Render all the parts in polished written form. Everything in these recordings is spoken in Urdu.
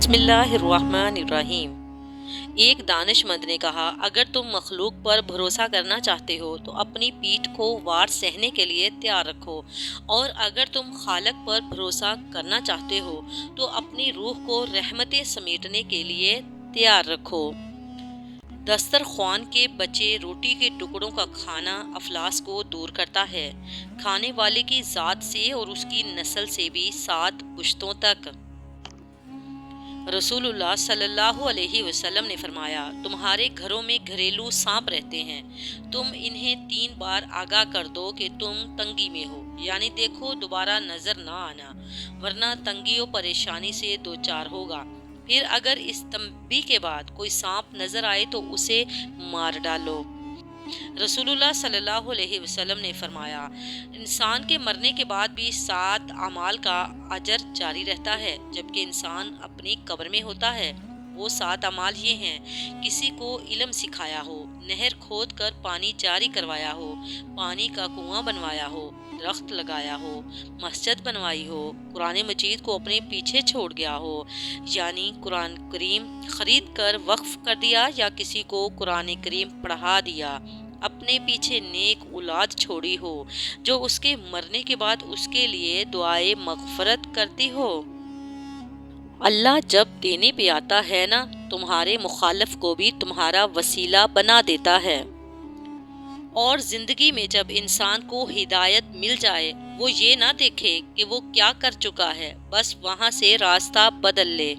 بسم اللہ الرحمن الرحیم۔ ایک دانش مند نے کہا، اگر تم مخلوق پر بھروسہ کرنا چاہتے ہو تو اپنی پیٹھ کو وار سہنے کے لیے تیار رکھو، اور اگر تم خالق پر بھروسہ کرنا چاہتے ہو تو اپنی روح کو رحمتیں سمیٹنے کے لیے تیار رکھو۔ دسترخوان کے بچے روٹی کے ٹکڑوں کا کھانا افلاس کو دور کرتا ہے، کھانے والے کی ذات سے اور اس کی نسل سے بھی 7 پشتوں تک۔ رسول اللہ صلی اللہ علیہ وسلم نے فرمایا، تمہارے گھروں میں گھریلو سانپ رہتے ہیں، تم انہیں 3 بار آگاہ کر دو کہ تم تنگی میں ہو، یعنی دیکھو دوبارہ نظر نہ آنا، ورنہ تنگی و پریشانی سے دوچار ہوگا۔ پھر اگر اس تنبیہ کے بعد کوئی سانپ نظر آئے تو اسے مار ڈالو۔ رسول اللہ صلی اللہ علیہ وسلم نے فرمایا، انسان کے مرنے کے بعد بھی 7 اعمال کا اجر جاری رہتا ہے جبکہ انسان اپنی قبر میں ہوتا ہے۔ وہ 7 اعمال یہ ہیں: کسی کو علم سکھایا ہو، نہر کھود کر پانی جاری کروایا ہو، پانی کا کنواں بنوایا ہو، درخت لگایا ہو، مسجد بنوائی ہو، قرآن مجید کو اپنے پیچھے چھوڑ گیا ہو، یعنی قرآن کریم خرید کر وقف کر دیا یا کسی کو قرآن کریم پڑھا دیا، اپنے پیچھے نیک اولاد چھوڑی ہو جو اس کے مرنے کے بعد اس کے لیے دعائے مغفرت کرتی ہو۔ اللہ جب دینے پہ آتا ہے نا، تمہارے مخالف کو بھی تمہارا وسیلہ بنا دیتا ہے۔ اور زندگی میں جب انسان کو ہدایت مل جائے، وہ یہ نہ دیکھے کہ وہ کیا کر چکا ہے، بس وہاں سے راستہ بدل لے۔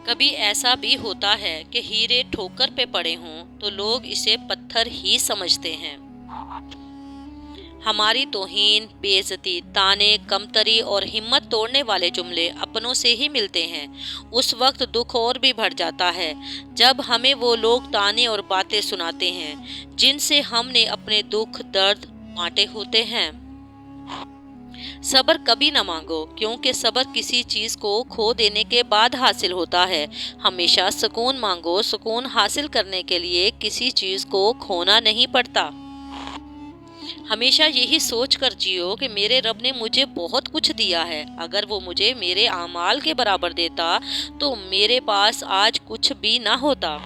کبھی ایسا بھی ہوتا ہے کہ ہیرے ٹھوکر پہ پڑے ہوں تو لوگ اسے پتھر ہی سمجھتے ہیں۔ ہماری توہین، بے عزتی، طعنے، کمتری اور ہمت توڑنے والے جملے اپنوں سے ہی ملتے ہیں۔ اس وقت دکھ اور بھی بڑھ جاتا ہے جب ہمیں وہ لوگ طعنے اور باتیں سناتے ہیں جن سے ہم نے اپنے دکھ درد بانٹے ہوتے ہیں۔ صبر کبھی نہ مانگو، کیونکہ صبر کسی چیز کو کھو دینے کے بعد حاصل ہوتا ہے۔ ہمیشہ سکون مانگو، سکون حاصل کرنے کے لیے کسی چیز کو کھونا نہیں پڑتا۔ ہمیشہ یہی سوچ کر جیو کہ میرے رب نے مجھے بہت کچھ دیا ہے، اگر وہ مجھے میرے اعمال کے برابر دیتا تو میرے پاس آج کچھ بھی نہ ہوتا۔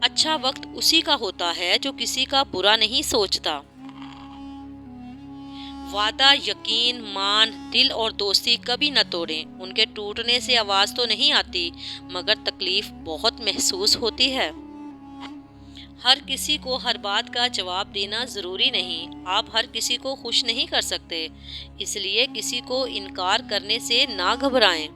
اچھا وقت اسی کا ہوتا ہے جو کسی کا برا نہیں سوچتا۔ وعدہ، یقین، مان، دل اور دوستی کبھی نہ توڑیں۔ ان کے ٹوٹنے سے آواز تو نہیں آتی، مگر تکلیف بہت محسوس ہوتی ہے۔ ہر کسی کو ہر بات کا جواب دینا ضروری نہیں۔ آپ ہر کسی کو خوش نہیں کر سکتے، اس لیے کسی کو انکار کرنے سے نہ گھبرائیں۔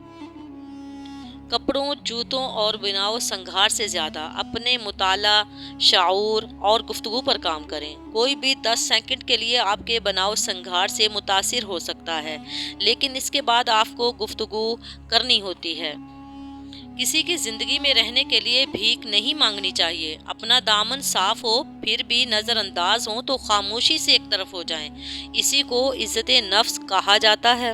کپڑوں، جوتوں اور بناؤ سنگھار سے زیادہ اپنے مطالعہ، شعور اور گفتگو پر کام کریں۔ کوئی بھی 10 سیکنڈ کے لیے آپ کے بناؤ سنگھار سے متاثر ہو سکتا ہے، لیکن اس کے بعد آپ کو گفتگو کرنی ہوتی ہے۔ کسی کی زندگی میں رہنے کے لیے بھیک نہیں مانگنی چاہیے۔ اپنا دامن صاف ہو پھر بھی نظر انداز ہوں تو خاموشی سے ایک طرف ہو جائیں، اسی کو عزت نفس کہا جاتا ہے۔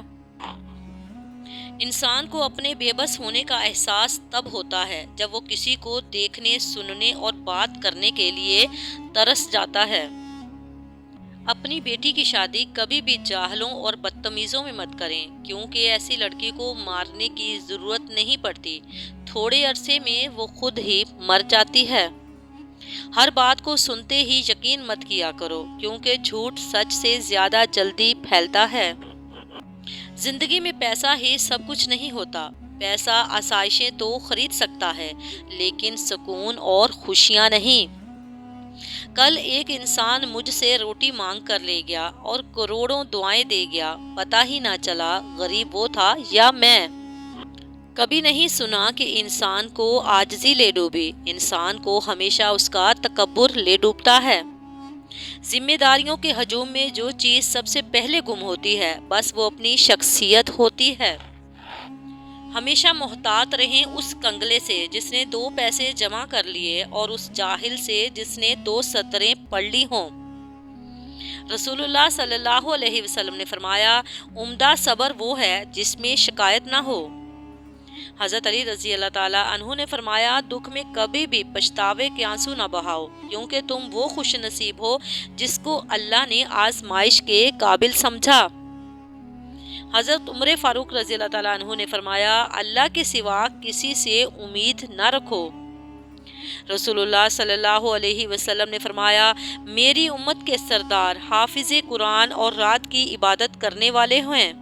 انسان کو اپنے بے بس ہونے کا احساس تب ہوتا ہے جب وہ کسی کو دیکھنے، سننے اور بات کرنے کے لیے ترس جاتا ہے۔ اپنی بیٹی کی شادی کبھی بھی جاہلوں اور بدتمیزوں میں مت کریں، کیونکہ ایسی لڑکی کو مارنے کی ضرورت نہیں پڑتی، تھوڑے عرصے میں وہ خود ہی مر جاتی ہے۔ ہر بات کو سنتے ہی یقین مت کیا کرو، کیونکہ جھوٹ سچ سے زیادہ جلدی پھیلتا ہے۔ زندگی میں پیسہ ہی سب کچھ نہیں ہوتا۔ پیسہ آسائشیں تو خرید سکتا ہے، لیکن سکون اور خوشیاں نہیں۔ کل ایک انسان مجھ سے روٹی مانگ کر لے گیا اور کروڑوں دعائیں دے گیا، پتہ ہی نہ چلا غریب وہ تھا یا میں۔ کبھی نہیں سنا کہ انسان کو عاجزی لے ڈوبی، انسان کو ہمیشہ اس کا تکبر لے ڈوبتا ہے۔ ذمہ داریوں کے ہجوم میں جو چیز سب سے پہلے گم ہوتی ہے، بس وہ اپنی شخصیت ہوتی ہے۔ ہمیشہ محتاط رہیں اس کنگلے سے جس نے 2 پیسے جمع کر لیے اور اس جاہل سے جس نے 2 سطریں پڑھ لی ہوں۔ رسول اللہ صلی اللہ علیہ وسلم نے فرمایا، عمدہ صبر وہ ہے جس میں شکایت نہ ہو۔ حضرت علی رضی اللہ تعالیٰ عنہ نے فرمایا، دکھ میں کبھی بھی پچھتاوے کے آنسو نہ بہاؤ، کیونکہ تم وہ خوش نصیب ہو جس کو اللہ نے آزمائش کے قابل سمجھا۔ حضرت عمر فاروق رضی اللہ تعالیٰ عنہ نے فرمایا، اللہ کے سوا کسی سے امید نہ رکھو۔ رسول اللہ صلی اللہ علیہ وسلم نے فرمایا، میری امت کے سردار حافظ قرآن اور رات کی عبادت کرنے والے ہیں۔